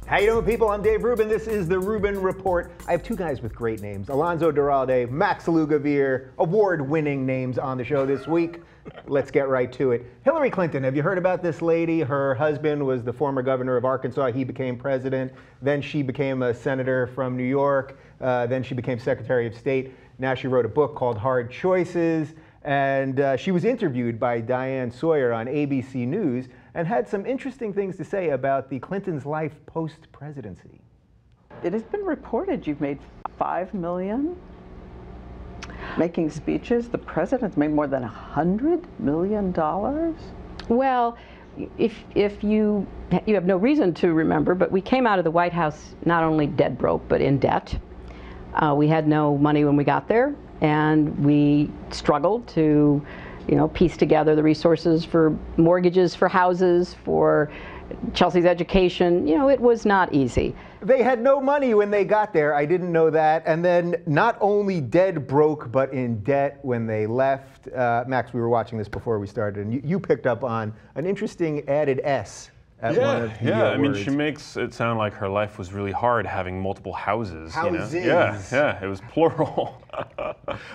How you doing, people? I'm Dave Rubin. This is the Rubin Report. I have two guys with great names, Alonso Duralde, Max Lugavere, award-winning names on the show this week. Let's get right to it. Hillary Clinton, have you heard about this lady? Her husband was the former governor of Arkansas. He became president. Then she became a senator from New York. Then she became Secretary of State. Now she wrote a book called Hard Choices. And she was interviewed by Diane Sawyer on ABC News and had some interesting things to say about the Clintons' life post-presidency. It has been reported you've made $5 million making speeches. The president's made more than $100 million. Well, if you have no reason to remember, but we came out of the White House not only dead broke, but in debt. We had no money when we got there, and we struggled to, piece together the resources for mortgages, for houses, for Chelsea's education. It was not easy. They had no money when they got there. I didn't know that. And then not only dead broke, but in debt when they left. Max, we were watching this before we started, and you picked up on an interesting added S. I mean, she makes it sound like her life was really hard having multiple houses. Houses. Yeah, it was plural.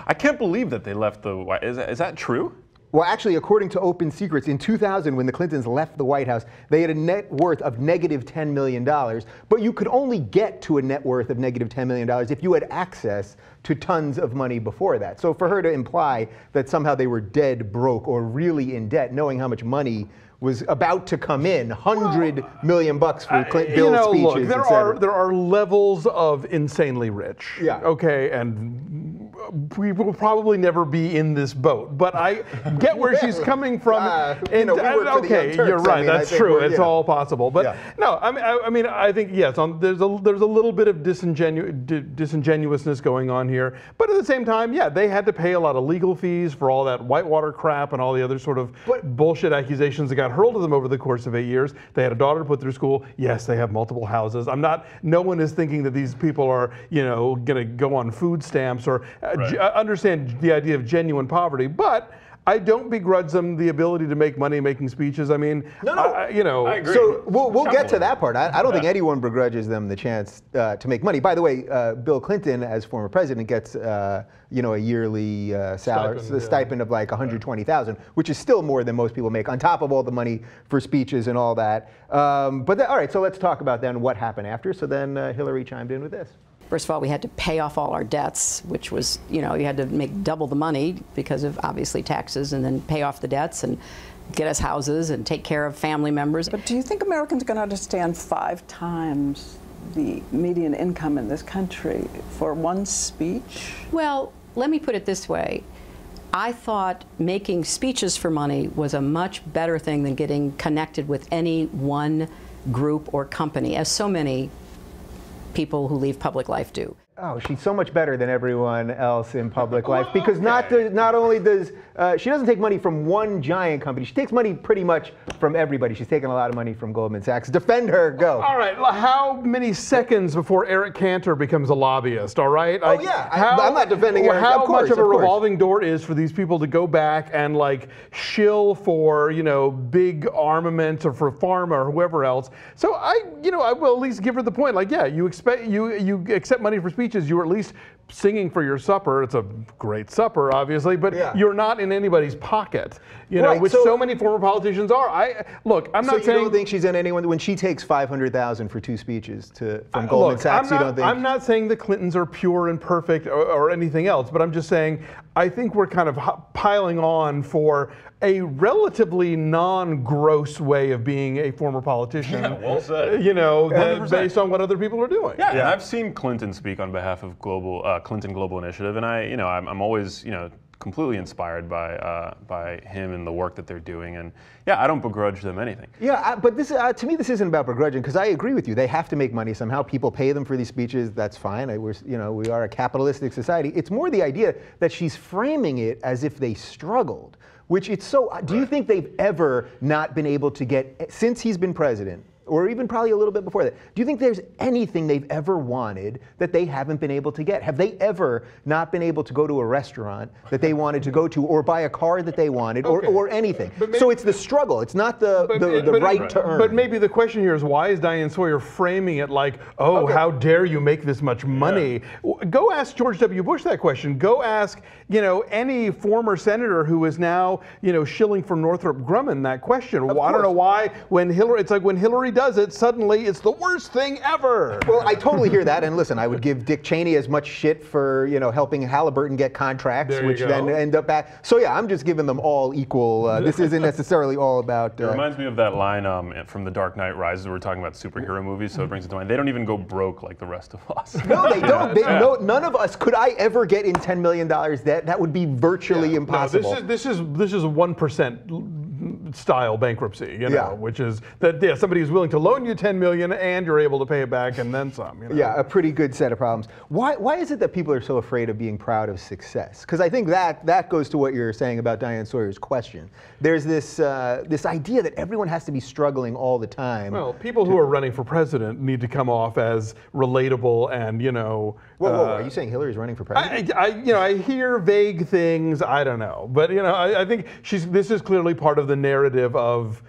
I can't believe that they left the White House. Is that true? Well, actually, according to Open Secrets, in 2000, when the Clintons left the White House, they had a net worth of negative $10 million. But you could only get to a net worth of negative $10 million if you had access to tons of money before that. So for her to imply that somehow they were dead broke or really in debt, knowing how much money was about to come in, $100 million bucks for Bill's speeches. Look, there are levels of insanely rich. Yeah. Okay, and we will probably never be in this boat, but I get where she's coming from. We work for the Young Turks. You're right. That's true. It's all possible. But yeah. No, I mean, I think yes. There's a little bit of disingenuousness going on here, but at the same time, yeah, they had to pay a lot of legal fees for all that Whitewater crap and all the other sort of bullshit accusations that got hurled at them over the course of 8 years. They had a daughter to put through school. Yes, they have multiple houses. No one is thinking that these people are, going to go on food stamps or understand the idea of genuine poverty, but I don't begrudge them the ability to make money making speeches. I mean, I agree. So we'll get to that part. I don't think anyone begrudges them the chance to make money. By the way, Bill Clinton, as former president, gets a yearly salary, stipend of like $120,000, which is still more than most people make, on top of all the money for speeches and all that. All right, so let's talk about then what happened after. So then Hillary chimed in with this. First of all, we had to pay off all our debts, which was, you had to make double the money because of obviously taxes, and then pay off the debts and get us houses and take care of family members. But do you think Americans are going to understand 5 times the median income in this country for one speech? Well, let me put it this way. I thought making speeches for money was a much better thing than getting connected with any one group or company, as so many people who leave public life do. Oh, she's so much better than everyone else in public life, because not only does she doesn't take money from one giant company, she takes money pretty much from everybody. She's taken a lot of money from Goldman Sachs. Defend her, go. All right, how many seconds before Eric Cantor becomes a lobbyist, all right? I'm not defending Eric, How of course, much of a revolving door is for these people to go back and shill for, big armaments or for pharma or whoever else. So I will at least give her the point, you accept money for speeches, you were at least singing for your supper. It's a great supper, obviously, but you're not in anybody's pocket, which so many former politicians are. I'm not saying. So you don't think she's in anyone when she takes $500,000 for 2 speeches from Goldman Sachs? You don't think? I'm not saying the Clintons are pure and perfect or anything else, but I'm just saying I think we're kind of piling on for a relatively non-gross way of being a former politician. Yeah, well said. Based on what other people are doing. Yeah, and I've seen Clinton speak on behalf of Clinton Global Initiative, and I'm always completely inspired by him and the work that they're doing, and I don't begrudge them anything. Yeah, but this to me this isn't about begrudging, because I agree with you. They have to make money somehow. People pay them for these speeches. That's fine. We are a capitalistic society. It's more the idea that she's framing it as if they struggled, which it's so. Do you think they've ever not been able to get, since he's been president, or even probably a little bit before that. Do you think there's anything they've ever wanted that they haven't been able to get? Have they ever not been able to go to a restaurant that they wanted to go to, or buy a car that they wanted, or anything? So it's the struggle. It's not the right to earn. But maybe the question here is, why is Diane Sawyer framing it like, oh, how dare you make this much money? Yeah. Go ask George W. Bush that question. Go ask, any former senator who is now, shilling for Northrop Grumman that question. I don't know why it's like when Hillary does it, suddenly it's the worst thing ever. Well, I totally hear that, and listen, I would give Dick Cheney as much shit for helping Halliburton get contracts, which then end up back. So yeah, I'm just giving them all equal. This isn't necessarily all about. It reminds me of that line from The Dark Knight Rises. We're talking about superhero movies, so it brings it to mind. They don't even go broke like the rest of us. No, they don't. No, none of us. Could I ever get in $10 million debt? That would be virtually impossible. No, this is a 1% style bankruptcy, which is that somebody who's willing to loan you $10 million and you're able to pay it back and then some. Yeah, a pretty good set of problems. Why is it that people are so afraid of being proud of success? Because I think that goes to what you're saying about Diane Sawyer's question. There's this idea that everyone has to be struggling all the time. Well, people who are running for president need to come off as relatable and Whoa, are you saying Hillary's running for president? I hear vague things. I don't know, but I think this is clearly part of the narrative of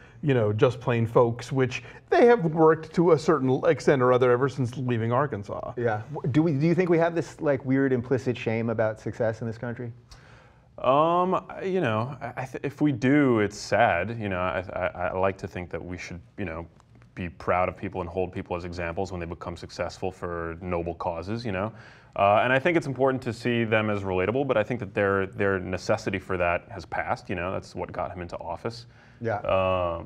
just plain folks, which they have worked to a certain extent or other ever since leaving Arkansas. Yeah. Do you think we have this weird implicit shame about success in this country? If we do, it's sad. I like to think that we should, be proud of people and hold people as examples when they become successful for noble causes, And I think it's important to see them as relatable, but I think that their necessity for that has passed. That's what got him into office. Yeah.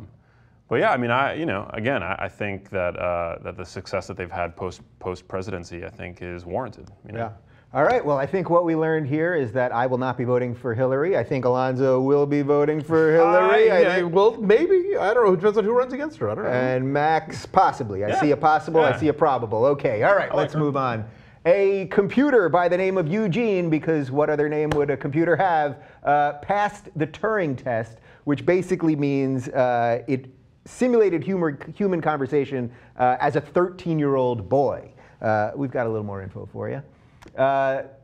But yeah, I think that that the success that they've had post presidency, I think, is warranted. Yeah. All right. Well, I think what we learned here is that I will not be voting for Hillary. I think Alonso will be voting for Hillary. Well, maybe. I don't know. It depends on who runs against her. I don't know. And Max, possibly. I see a possible. I see a probable. Okay. All right. Let's move on. A computer by the name of Eugene, because what other name would a computer have, passed the Turing test, which basically means it simulated human conversation as a 13-year-old boy. We've got a little more info for you.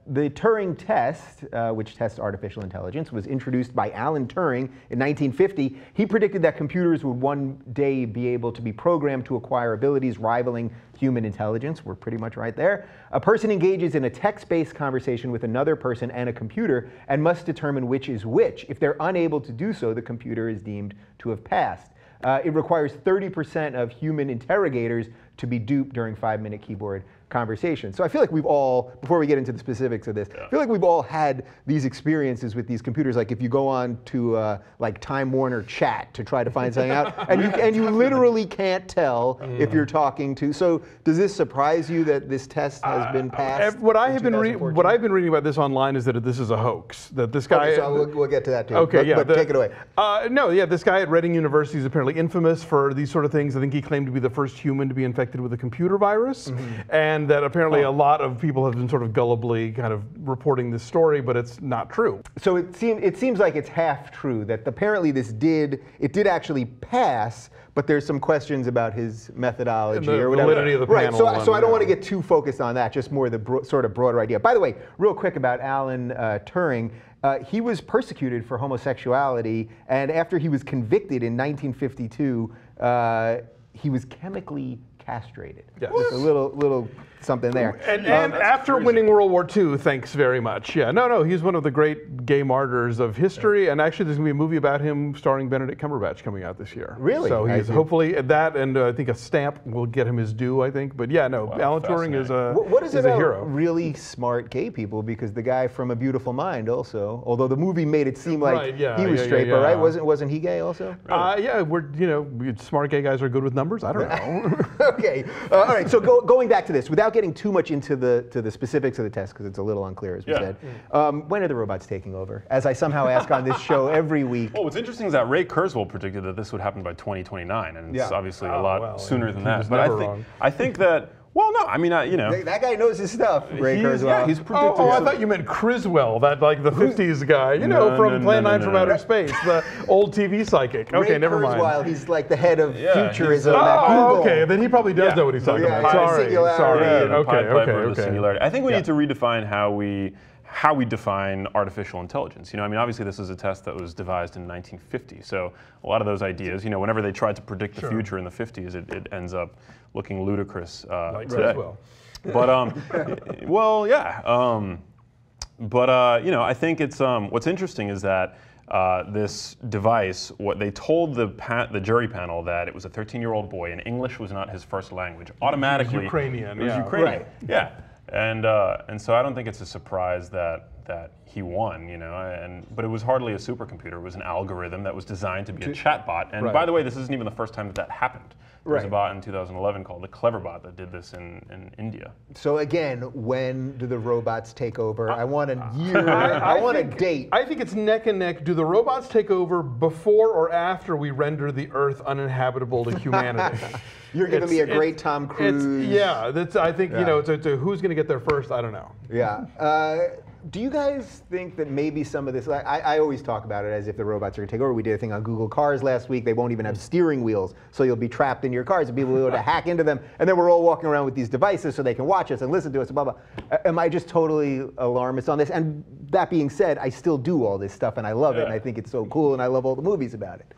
The Turing test, which tests artificial intelligence, was introduced by Alan Turing in 1950. He predicted that computers would one day be able to be programmed to acquire abilities rivaling human intelligence. We're pretty much right there. A person engages in a text-based conversation with another person and a computer and must determine which is which. If they're unable to do so, the computer is deemed to have passed. It requires 30% of human interrogators to be duped during 5-minute keyboard conversations. So I feel like we've all, before we get into the specifics of this, I feel like we've all had these experiences with these computers. Like if you go on to like Time Warner chat to try to find something out, and you literally can't tell if you're talking to. So does this surprise you that this test has been passed? What I've been reading about this online is that this is a hoax. That this guy. Okay, so we'll get to that too. Okay, but take it away. This guy at Reading University is apparently infamous for these sort of things. I think he claimed to be the first human to be infected with a computer virus, and that apparently a lot of people have been sort of gullibly kind of reporting this story, but it's not true. So it seems like it's half true that apparently it did actually pass, but there's some questions about his methodology or whatever. Validity of the panel. Right. So I don't want to get too focused on that. Just more the sort of broader idea. By the way, real quick about Alan Turing. He was persecuted for homosexuality, and after he was convicted in 1952, he was chemically castrated. Yes. Just a little something there. And after winning World War II, thanks very much. Yeah, no, he's one of the great gay martyrs of history, and actually there's going to be a movie about him starring Benedict Cumberbatch coming out this year. Really? So he's hopefully that, and I think a stamp will get him his due, I think. But yeah, no, Alan Turing is a What is it about hero. Really smart gay people? Because the guy from A Beautiful Mind also, although the movie made it seem like he was straight, but right? Wasn't he gay also? Yeah, smart gay guys are good with numbers. I don't know. Okay. All right. So going back to this, without getting too much into the specifics of the test, because it's a little unclear, as we said. When are the robots taking over? As I somehow ask on this show every week. Well, what's interesting is that Ray Kurzweil predicted that this would happen by 2029, and it's obviously a lot sooner than that. But I think that Well, no, I mean, you know. That guy knows his stuff, Ray Kurzweil. Yeah, he's predicting. Oh, I thought you meant Criswell, that like the 50s guy, you know, from Plan 9 from Outer Space, the old TV psychic. Okay, Ray never mind. Kurzweil, he's like the head of futurism. Oh, okay, then he probably does know what he's talking about. Sorry. Okay. Singularity. I think we need to redefine how we define artificial intelligence. You know, I mean, obviously this is a test that was devised in 1950. So a lot of those ideas, you know, whenever they tried to predict the future in the 50s, it ends up looking ludicrous like today. But well, yeah. You know, I think it's what's interesting is that this device, what they told the jury panel that it was a 13-year-old boy and English was not his first language. Automatically, it was Ukrainian. It was Ukrainian. Right. Yeah. And so I don't think it's a surprise that he won, you know. But it was hardly a supercomputer. It was an algorithm that was designed to be a chatbot. And by the way, this isn't even the first time that happened. There was a bot in 2011 called the Cleverbot that did this in India. So again, when do the robots take over? I want a year. I want a date. I think it's neck and neck. Do the robots take over before or after we render the Earth uninhabitable to humanity? You're giving me a great Tom Cruise. Yeah, I think, you know, who's going to get there first, I don't know. Yeah. Do you guys think that maybe some of this, I always talk about it as if the robots are going to take over. We did a thing on Google Cars last week. They won't even have steering wheels, so you'll be trapped in your cars and people will be able to hack into them. And then we're all walking around with these devices so they can watch us and listen to us, blah, blah. Am I just totally alarmist on this? And that being said, I still do all this stuff and I love it and I think it's so cool and I love all the movies about it.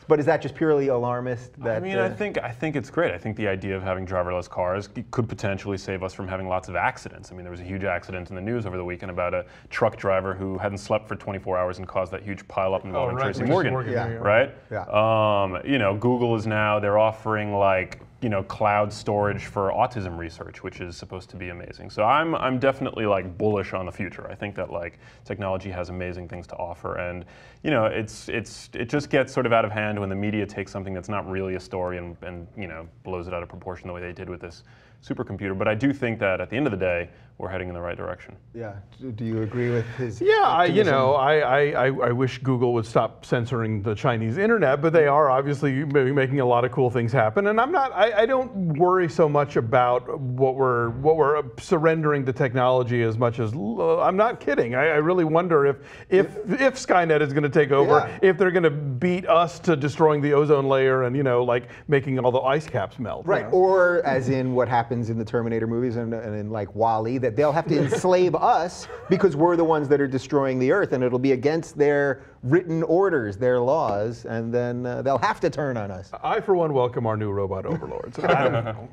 But is that just purely alarmist? I mean, I think it's great. I think the idea of having driverless cars could potentially save us from having lots of accidents. I mean, there was a huge accident in the news over the weekend about a truck driver who hadn't slept for 24 hours and caused that huge pileup involving Tracy Morgan. Right? Yeah. You know, Google is now, they're offering like, you know, cloud storage for autism research, which is supposed to be amazing. So I'm definitely like bullish on the future. I think that like technology has amazing things to offer, and you know, it just gets sort of out of hand when the media takes something that's not really a story and you know, blows it out of proportion the way they did with this supercomputer. But I do think that at the end of the day, we're heading in the right direction. Yeah. Do you agree with his? Yeah, you know, I wish Google would stop censoring the Chinese internet, but they are obviously making a lot of cool things happen. And I don't worry so much about what we're surrendering to technology as much as I'm not kidding. I really wonder if Skynet is going to take over, if they're going to beat us to destroying the ozone layer and, you know, like making all the ice caps melt. Right. You know? Or as in what happens in the Terminator movies and in like WALL-E, that they'll have to enslave us because we're the ones that are destroying the Earth, and it'll be against their written orders, their laws, and then they'll have to turn on us. I, for one, welcome our new robot overlords.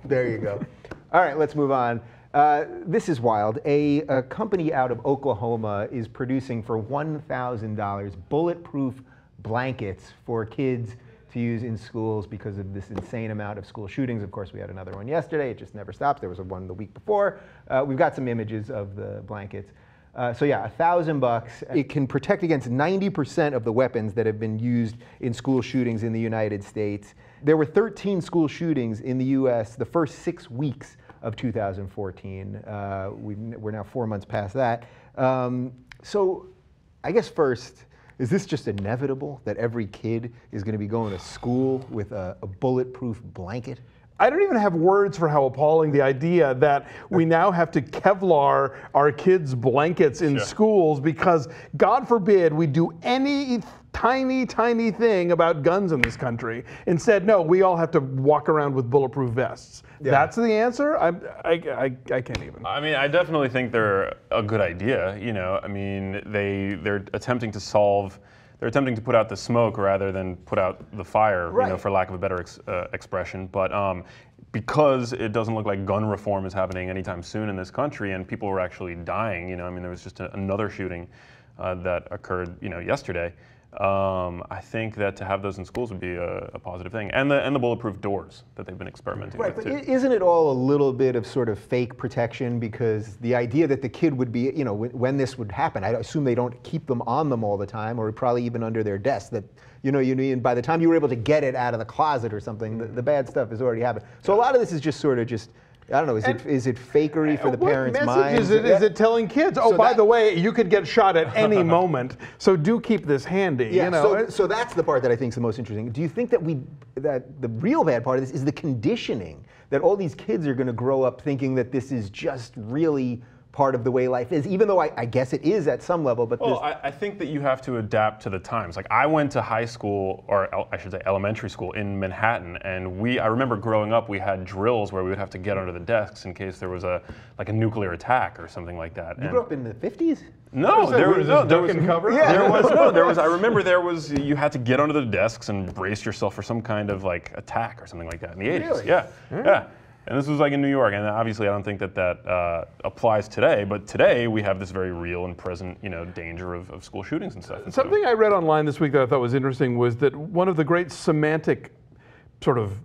There you go. All right, let's move on. This is wild. A company out of Oklahoma is producing for $1,000 bulletproof blankets for kids to use in schools because of this insane amount of school shootings. Of course, we had another one yesterday. It just never stops. There was one the week before. We've got some images of the blankets. So yeah, $1,000. It can protect against 90% of the weapons that have been used in school shootings in the United States. There were 13 school shootings in the US the first 6 weeks of 2014. We're now 4 months past that. So I guess first, is this just inevitable that every kid is going to be going to school with a bulletproof blanket? I don't even have words for how appalling the idea that we now have to Kevlar our kids' blankets in schools because, God forbid, we do any tiny thing about guns in this country. Instead, no, we all have to walk around with bulletproof vests. Yeah. That's the answer? I can't even. I mean, I definitely think they're a good idea. You know, I mean, they're attempting to solve. They're attempting to put out the smoke rather than put out the fire, you know, for lack of a better expression. But because it doesn't look like gun reform is happening anytime soon in this country, and people were actually dying, you know, I mean, there was just another shooting that occurred, you know, yesterday. I think that to have those in schools would be a positive thing, and the bulletproof doors that they've been experimenting with too. Isn't it all a little bit of sort of fake protection? Because the idea that the kid would be, you know, when this would happen, I assume they don't keep them on them all the time, or probably even under their desk. That, you know, by the time you were able to get it out of the closet or something, the bad stuff has already happened. So a lot of this is just sort of I don't know, is it fakery for the parents' minds? What message is it telling kids? Oh, so by the way, you could get shot at any moment, so do keep this handy. Yeah, you know? so that's the part that I think is the most interesting. Do you think that the real bad part of this is the conditioning that all these kids are going to grow up thinking that this is just really part of the way life is, even though I guess it is at some level. But well, I think that you have to adapt to the times. Like, I went to high school, or I should say elementary school, in Manhattan, and I remember growing up, we had drills where we would have to get under the desks in case there was a nuclear attack or something like that. You grew up in the 50s? No, there was cover. Yeah. there was. I remember you had to get under the desks and brace yourself for some kind of like attack or something like that in the 80s. Really? Yeah. And this was like in New York, and obviously I don't think that applies today, but today we have this very real and present, danger of school shootings and stuff. And something I read online this week that I thought was interesting was that one of the great semantic sort of,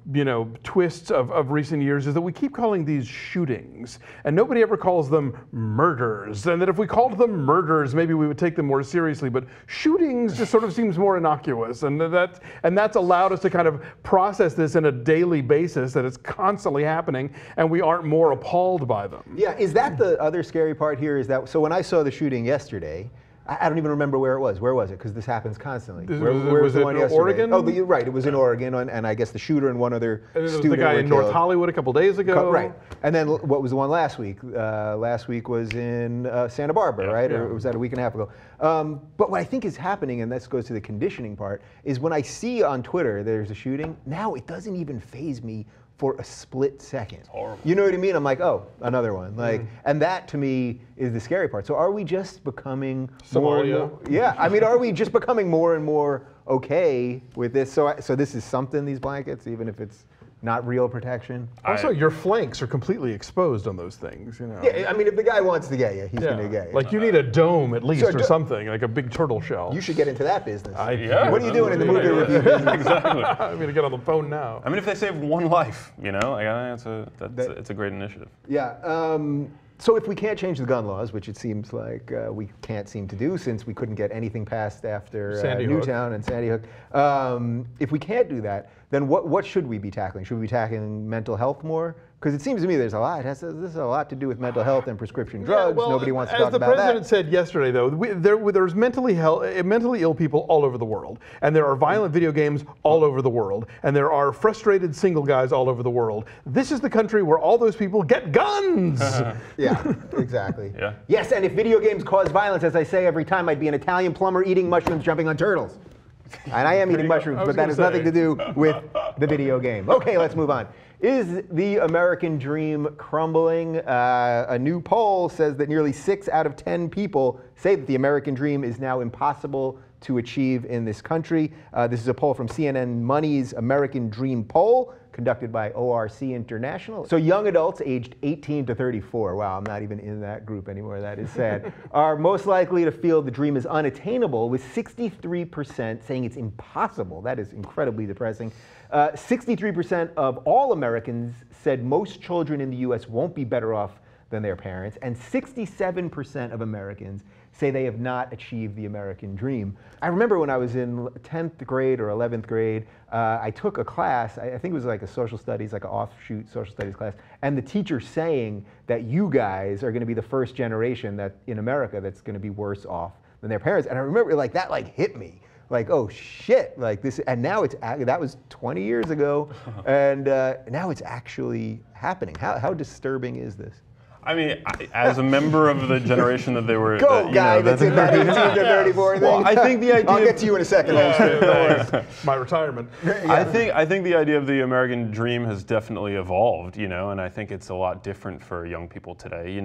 twists of recent years is that we keep calling these shootings, and nobody ever calls them murders. And that if we called them murders, maybe we would take them more seriously. But shootings just sort of seems more innocuous, and that's allowed us to kind of process this on a daily basis, that it's constantly happening, and we aren't more appalled by them. Yeah, is that the other scary part here? Is that, so when I saw the shooting yesterday, I don't even remember where it was. Where was it? Because this happens constantly. Where was the one yesterday? Oregon? Oh, you're right. It was in Oregon, and I guess the shooter and one other student the guy were in North killed. Hollywood a couple days ago. Right. And then what was the one last week? Last week was in Santa Barbara, right? Or was that a week and a half ago? But what I think is happening, and this goes to the conditioning part, is when I see on Twitter there's a shooting, now it doesn't even faze me for a split second. It's horrible. You know what I mean? I'm like, oh, another one. Like, and that to me is the scary part. So are we just becoming more and more, yeah, I mean, are we just becoming more and more okay with this? So this is something, these blankets, even if it's not real protection. Also, your flanks are completely exposed on those things, Yeah, I mean, if the guy wants to get you, he's going to get you. Like, you need a dome at least, or something, like a big turtle shell. You should get into that business. Yeah. What are you doing in the movie review business? Exactly. I'm going to get on the phone now. I mean, if they save one life, I think it's a great initiative. Yeah. So if we can't change the gun laws, which it seems like we can't seem to do since we couldn't get anything passed after Newtown and Sandy Hook, if we can't do that, then what should we be tackling? Should we be tackling mental health more? Because it seems to me there's a lot. This has a lot to do with mental health and prescription drugs. Well, nobody wants to talk about that. As the president said yesterday, though, there's mentally ill people all over the world, and there are violent video games all over the world, and there are frustrated single guys all over the world. This is the country where all those people get guns. Yeah, exactly. Yeah. Yes, and if video games cause violence, as I say every time, I'd be an Italian plumber eating mushrooms, jumping on turtles. And I am eating mushrooms, but that has nothing to do with the video game. Okay, let's move on. Is the American dream crumbling? A new poll says that nearly 6 out of 10 people say that the American dream is now impossible to achieve in this country. This is a poll from CNN Money's American Dream Poll, conducted by ORC International. So young adults aged 18 to 34, wow, I'm not even in that group anymore, that is sad, are most likely to feel the dream is unattainable, with 63% saying it's impossible. That is incredibly depressing. 63% of all Americans said most children in the US won't be better off than their parents, and 67% of Americans say they have not achieved the American dream. I remember when I was in 10th grade or 11th grade, I took a class, I think it was like a social studies, like an offshoot social studies class, and the teacher saying that you guys are going to be the first generation that in America that's going to be worse off than their parents. And I remember like that like hit me. Like, oh shit, like this, and now that was 20 years ago, and now it's actually happening. How disturbing is this? I mean, as a member of the generation that they were... That's in that 18 to 34 thing. Well, I think the idea... I'll get to you in a second. My retirement. I think the idea of the American dream has definitely evolved, and I think it's a lot different for young people today.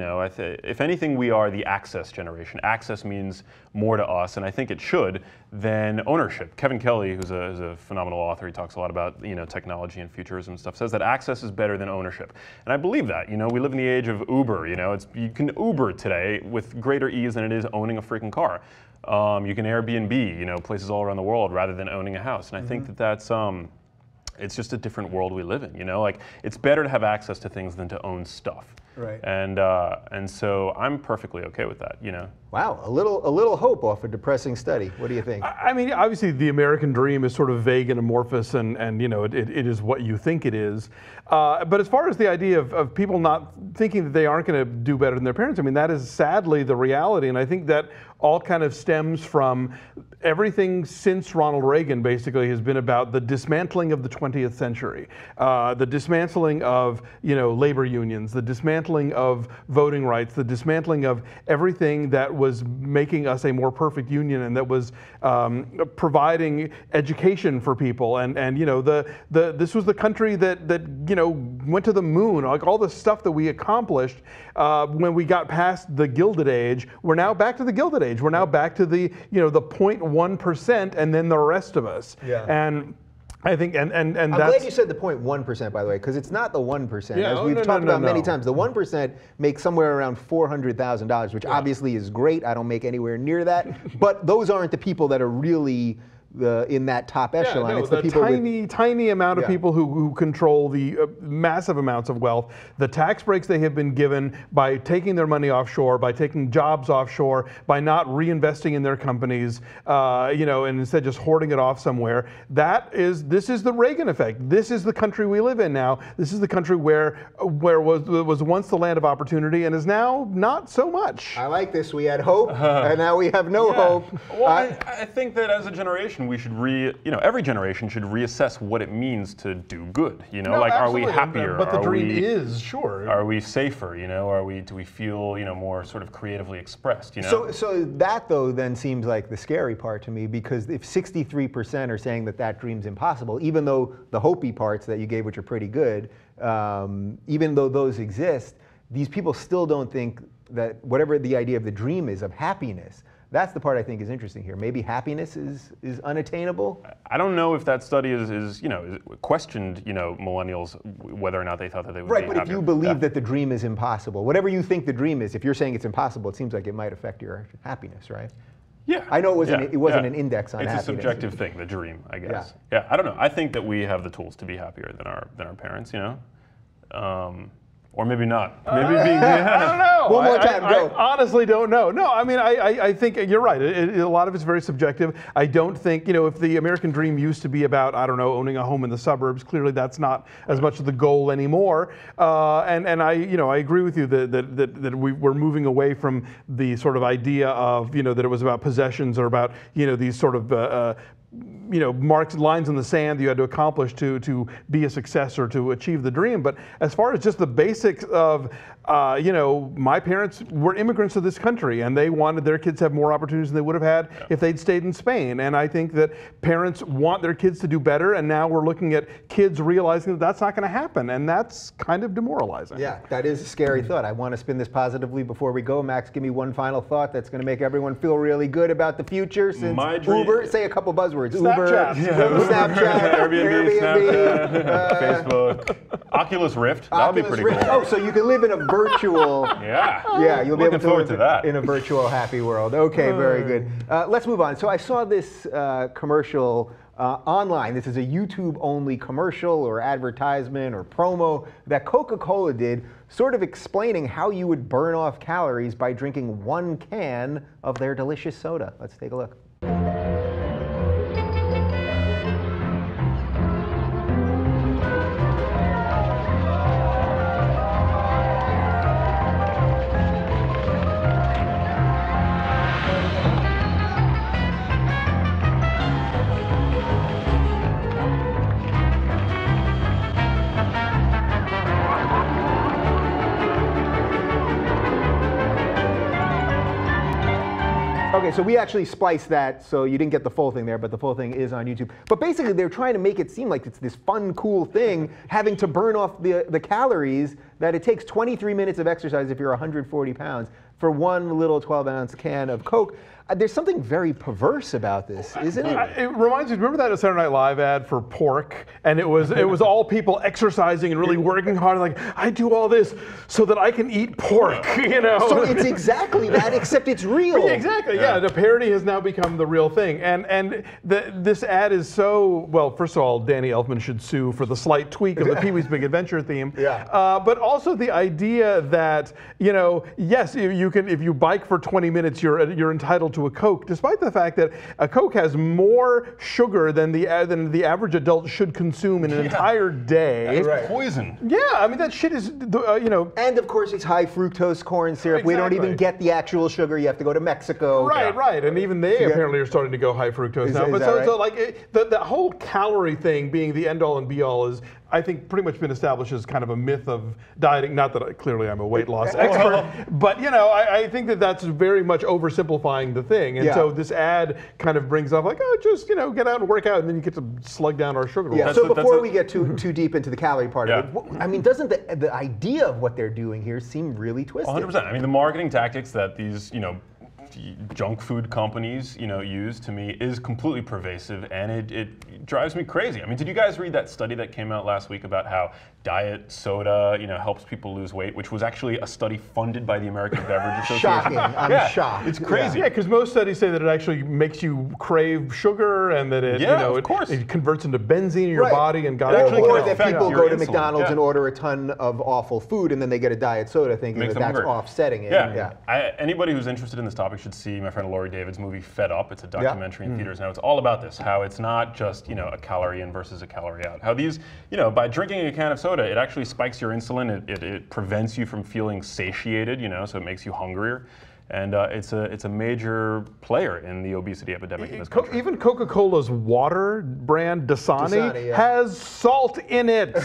If anything, we are the access generation. Access means more to us, and I think it should, than ownership. Kevin Kelly, who's a phenomenal author, he talks a lot about technology and futurism and stuff, says that access is better than ownership. And I believe that. We live in the age of Uber. You can Uber today with greater ease than it is owning a freaking car. You can Airbnb, places all around the world rather than owning a house. And I think that's it's just a different world we live in. Like, it's better to have access to things than to own stuff. Right. And so I'm perfectly okay with that, you know. Wow, a little hope off a depressing study. What do you think? I mean, obviously the American dream is sort of vague and amorphous, and you know, it is what you think it is. But as far as the idea of people not thinking that they aren't going to do better than their parents, I mean, that is sadly the reality. And I think that all kind of stems from everything since Ronald Reagan basically has been about the dismantling of the 20th century, the dismantling of, you know, labor unions, the dismantling of voting rights, the dismantling of everything that was making us a more perfect union and that was providing education for people. And you know, this was the country that you know, went to the moon. Like all the stuff that we accomplished when we got past the Gilded Age, we're now back to the Gilded Age. We're now back to the, you know, the 0.1% and then the rest of us. Yeah. And I think, and I'm that's, glad you said the 0.1%, by the way, because it's not the 1%. Yeah, As oh, we've no, talked no, about no, many no. times, the 1% makes somewhere around $400,000, which obviously is great. I don't make anywhere near that. But those aren't the people that are really in that top echelon. No, it's the people tiny amount of people who control the massive amounts of wealth. The tax breaks they have been given by taking their money offshore, by taking jobs offshore, by not reinvesting in their companies, you know, and instead just hoarding it off somewhere. This is the Reagan effect. This is the country we live in now. This is the country where was once the land of opportunity and is now not so much. I like this. We had hope, and now we have no hope. Well, I think that as a generation, we should every generation should reassess what it means to do good. You know, No, like, absolutely. are we happier? But the dream we, is, sure. Are we safer? You know, do we feel, you know, more sort of creatively expressed? You know. So that though then seems like the scary part to me, because if 63% are saying that dream's impossible, even though the hopey parts that you gave, which are pretty good, even though those exist, these people still don't think that whatever the idea of the dream is of happiness. That's the part I think is interesting here. Maybe happiness is unattainable. I don't know if that study is you know, questioned, you know, millennials whether or not they thought that they would be Right, but if happier. you believe that the dream is impossible, whatever you think the dream is, if you're saying it's impossible, it seems like it might affect your happiness, right? Yeah. I know it wasn't an index on happiness. It's a subjective thing, the dream, I guess. Yeah, I don't know. I think that we have the tools to be happier than our parents, you know? Or maybe not. Maybe being. I don't know. One more time, go. I honestly don't know. No, I mean, I think you're right. A lot of it's very subjective. I don't think, you know, if the American dream used to be about, I don't know, owning a home in the suburbs, clearly that's not as much of the goal anymore. And I, you know, I agree with you that we're moving away from the sort of idea of, you know, that it was about possessions or about, you know, these sort of you know, lines in the sand that you had to accomplish to be a success or to achieve the dream. But as far as just the basics of, you know, my parents were immigrants to this country and they wanted their kids to have more opportunities than they would have had if they'd stayed in Spain. And I think that parents want their kids to do better, and now we're looking at kids realizing that that's not going to happen, and that's kind of demoralizing. Yeah, that is a scary thought. I want to spin this positively before we go. Max, give me one final thought that's going to make everyone feel really good about the future. Since My dream- Uber, say a couple buzzwords. Snapchat. Uber, Snapchat, Airbnb, Facebook, Oculus Rift. That'll be pretty Rift. cool. Oh, so you can live in a virtual. Yeah. You'll be Looking able to forward live to that. in a virtual happy world. Okay, very good. Let's move on. So I saw this commercial online. This is a YouTube-only commercial or advertisement or promo that Coca-Cola did, sort of explaining how you would burn off calories by drinking one can of their delicious soda. Let's take a look. Okay, so we actually spliced that, so you didn't get the full thing there, but the full thing is on YouTube. But basically, they're trying to make it seem like it's this fun, cool thing, having to burn off the calories that it takes 23 minutes of exercise if you're 140 pounds for one little 12-ounce can of Coke. There's something very perverse about this, isn't it? It reminds me, remember that Saturday Night Live ad for pork? And it was all people exercising and really working hard, like, I do all this so that I can eat pork, you know? So it's exactly that, except it's real. Exactly, yeah. The parody has now become the real thing. And this ad is so, well, first of all, Danny Elfman should sue for the slight tweak of the Pee-wee's Big Adventure theme. Yeah. But also the idea that, you know, yes, you can, if you bike for 20 minutes, you're entitled to a Coke, despite the fact that a Coke has more sugar than the average adult should consume in an entire day. It's poison. Yeah, I mean, that shit is, you know. And of course, it's high fructose corn syrup. We don't even get the actual sugar. You have to go to Mexico. Right. And even they apparently are starting to go high fructose now. But so like the whole calorie thing being the end all and be all is, I think, pretty much been established as kind of a myth of dieting. Not that clearly I'm a weight loss expert, but you know, I think that that's very much oversimplifying the thing. And so this ad kind of brings up like, oh, just, you know, get out and work out, and then you get to slug down our sugar. Yeah. So before we get too deep into the calorie part of it, I mean, doesn't the idea of what they're doing here seem really twisted? 100%. I mean, the marketing tactics that these, you know, junk food companies, you know, use, to me, is completely pervasive, and it drives me crazy. I mean, did you guys read that study that came out last week about how diet soda, you know, helps people lose weight, which was actually a study funded by the American Beverage Association? Shocking. I'm shocked. It's crazy. Yeah, because most studies say that it actually makes you crave sugar, and that it, you know, it converts into benzene in your body, and or that people go to McDonald's and order a ton of awful food, and then they get a diet soda thinking that that's offsetting it. Anybody who's interested in this topic should see my friend Laurie David's movie Fed Up. It's a documentary in theaters now. It's all about this, how it's not just, you know, a calorie in versus a calorie out. How these, you know, by drinking a can of soda, it actually spikes your insulin. It prevents you from feeling satiated, you know, so it makes you hungrier. And it's a major player in the obesity epidemic in this country. Even Coca-Cola's water brand, Dasani, has salt in it.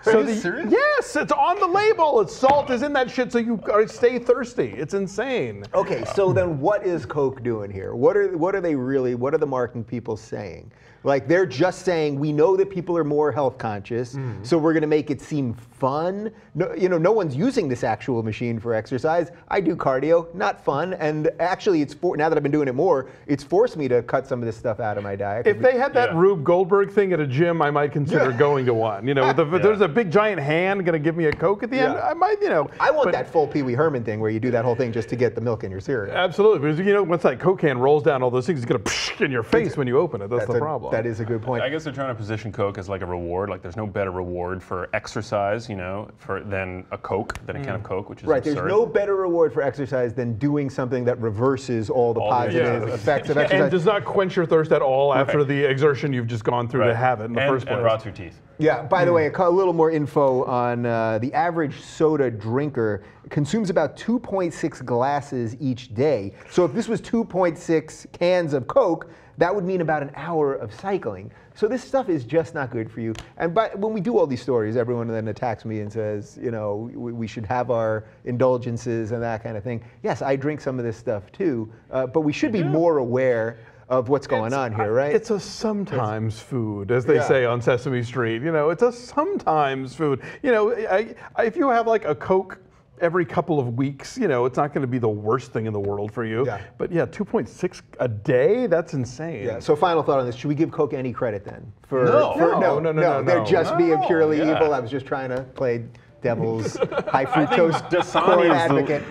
Are you serious? Yes, it's on the label. Salt is in that shit, so you stay thirsty. It's insane. Okay, so then what is Coke doing here? What are the marketing people saying? Like, they're just saying, we know that people are more health conscious, so we're going to make it seem fun. No, you know, no one's using this actual machine for exercise. I do cardio, not fun. And actually, now that I've been doing it more, it's forced me to cut some of this stuff out of my diet. If they had that Rube Goldberg thing at a gym, I might consider going to one. You know, if there's a big giant hand going to give me a Coke at the end, I might, you know. I want that full Pee Wee Herman thing where you do that whole thing just to get the milk in your cereal. Absolutely, because you know, once that Coke can rolls down all those things, it's going to in your face when you open it. That's the problem. That is a good point. I guess they're trying to position Coke as like a reward. Like, there's no better reward for exercise, you know, than a Coke, than a can of Coke, which is absurd. There's no better reward for exercise than doing something that reverses all the positive effects of exercise. And does not quench your thirst at all after the exertion you've just gone through to have it in the first place. And rots your teeth. Yeah, by the way, a little more info on the average soda drinker consumes about 2.6 glasses each day. So if this was 2.6 cans of Coke, that would mean about an hour of cycling. So this stuff is just not good for you. And when we do all these stories, everyone then attacks me and says, you know, we should have our indulgences and that kind of thing. Yes, I drink some of this stuff too, but we should be more aware of what's going on here, right? It's a sometimes food, as they say on Sesame Street. You know, it's a sometimes food. You know, if you have like a Coke every couple of weeks, you know, it's not going to be the worst thing in the world for you. But 2.6 a day, that's insane. Yeah. So final thought on this, should we give Coke any credit then? No. They're just being purely evil. I was just trying to play devil's high fructose corn advocate.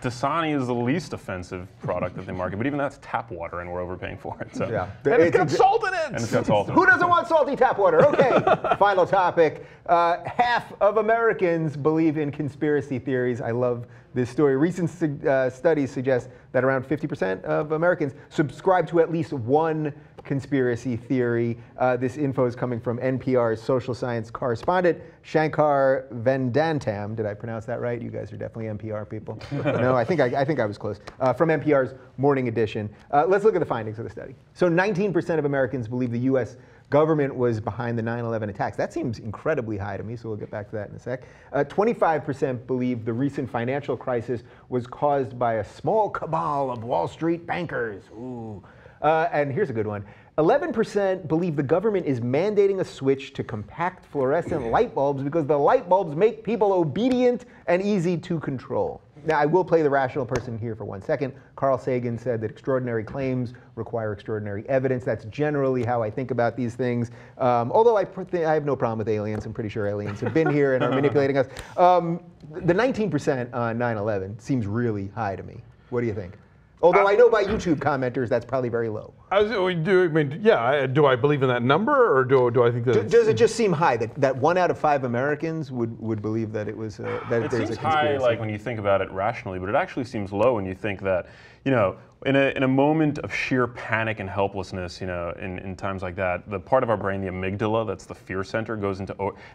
Dasani is the least offensive product that they market, but even that's tap water, and we're overpaying for it. So. And it's got salt in it. And it's got salt in it. Who doesn't want salty tap water? Okay, final topic. Half of Americans believe in conspiracy theories. I love this story. Recent studies suggest that around 50% of Americans subscribe to at least one conspiracy theory. This info is coming from NPR's social science correspondent, Shankar Vedantam. Did I pronounce that right? You guys are definitely NPR people. No, I think I was close. From NPR's Morning Edition. Let's look at the findings of the study. So 19% of Americans believe the U.S. government was behind the 9/11 attacks. That seems incredibly high to me, so we'll get back to that in a sec. 25% believe the recent financial crisis was caused by a small cabal of Wall Street bankers. Ooh. And here's a good one. 11% believe the government is mandating a switch to compact fluorescent light bulbs because the light bulbs make people obedient and easy to control. Now, I will play the rational person here for 1 second. Carl Sagan said that extraordinary claims require extraordinary evidence. That's generally how I think about these things. Although I have no problem with aliens. I'm pretty sure aliens have been here and are manipulating us. The 19% on 9/11 seems really high to me. What do you think? Although I know by YouTube commenters that's probably very low. Do I believe in that number, or do I think that? Does it just seem high that 1 out of 5 Americans would believe that it was that It there's seems a conspiracy? high, like when you think about it rationally, but it actually seems low when you think that, in a moment of sheer panic and helplessness, in times like that, the part of our brain, the amygdala, that's the fear center,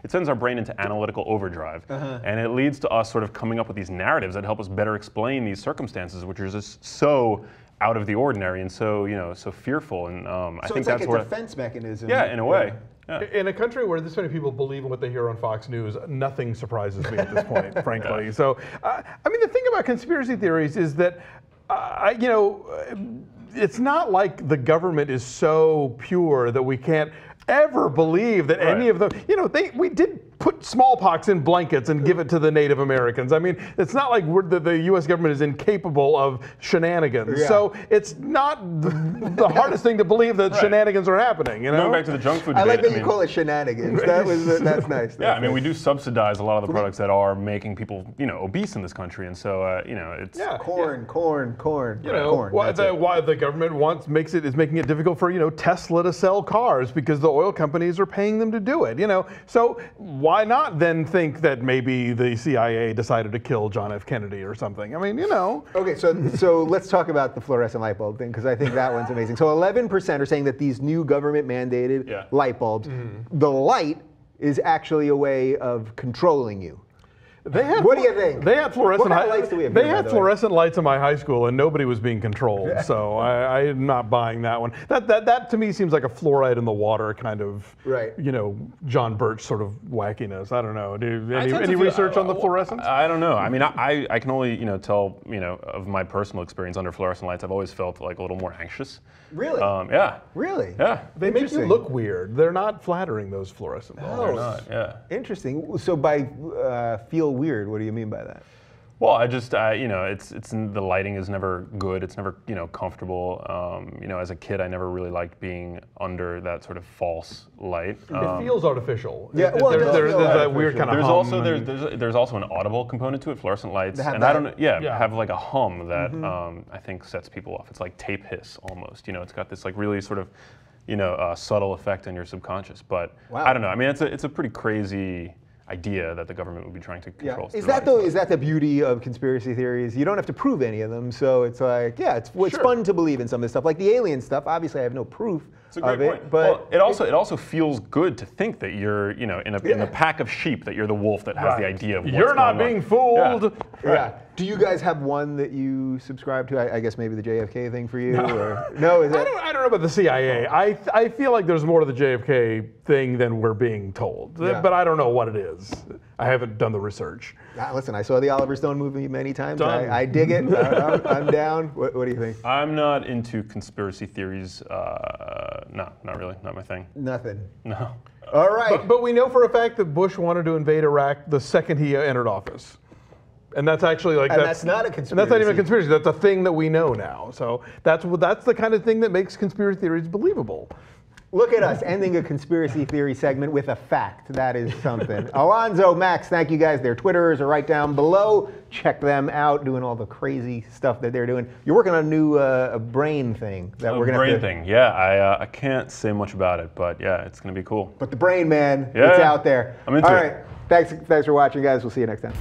it sends our brain into analytical overdrive, and it leads to us sort of coming up with these narratives that help us better explain these circumstances, which are just so out of the ordinary and so so fearful, and I think it's that's like where a defense mechanism. Yeah, in a way. Yeah. In a country where this many people believe in what they hear on Fox News, nothing surprises me at this point, frankly. So, the thing about conspiracy theories is that, it's not like the government is so pure that we can't ever believe that any of them, we did put smallpox in blankets and give it to the Native Americans. I mean, it's not like the U.S. government is incapable of shenanigans. Yeah. So it's not the hardest thing to believe that shenanigans are happening. Going back to the junk food debate. I like that you call it shenanigans. That's nice. Yeah, we do subsidize a lot of the products that are making people, obese in this country, and so it's corn. Why the government is making it difficult for Tesla to sell cars because the oil companies are paying them to do it. So why not then think that maybe the CIA decided to kill John F. Kennedy or something? Okay, so let's talk about the fluorescent light bulb thing, because I think that one's amazing. So 11% are saying that these new government-mandated light bulbs, the light is actually a way of controlling you. What do you think? They had fluorescent lights do we have? They had fluorescent lights in my high school, and nobody was being controlled. So I'm not buying that one. That to me seems like a fluoride in the water kind of, John Birch sort of wackiness. I don't know. Any research on the fluorescence? I don't know. I can only tell of my personal experience under fluorescent lights. I've always felt like a little more anxious. Really? Yeah. Really? Yeah. They make you look weird. They're not flattering, those fluorescent bulbs. They're not. Yeah. Interesting. So by feel weird, what do you mean by that? Well, I just, it's the lighting is never good. It's never, comfortable. As a kid, I never really liked being under that sort of false light. It feels artificial. Yeah, there's that weird kind of hum. There's also an audible component to it. Fluorescent lights, have like a hum that I think sets people off. It's like tape hiss almost. It's got this like really sort of, subtle effect in your subconscious. But I don't know. It's a pretty crazy idea that the government would be trying to control. Is that the beauty of conspiracy theories? You don't have to prove any of them, so it's like, it's fun to believe in some of this stuff. Like the alien stuff, obviously I have no proof of it, but it also feels good to think that you're, in a pack of sheep, that you're the wolf that has the idea of what's You're not being fooled. Yeah. Do you guys have one that you subscribe to? I guess maybe the JFK thing for you? Or, no, is it? I don't know about the CIA. I feel like there's more to the JFK thing than we're being told. Yeah. But I don't know what it is. I haven't done the research. Listen, I saw the Oliver Stone movie many times. I dig it. I'm down. What do you think? I'm not into conspiracy theories. No, not really. Not my thing. Nothing. No. All right. But we know for a fact that Bush wanted to invade Iraq the second he entered office. And that's actually that's not a conspiracy. And that's not even a conspiracy. That's a thing that we know now. So that's the kind of thing that makes conspiracy theories believable. Look at us ending a conspiracy theory segment with a fact. That is something. Alonso, Max, thank you guys. Their Twitters are right down below. Check them out, doing all the crazy stuff that they're doing. You're working on a new brain thing that we're going to thing. Yeah, I can't say much about it, but yeah, it's going to be cool. But the brain, man, it's out there. I'm into it. All right. Thanks for watching, guys. We'll see you next time.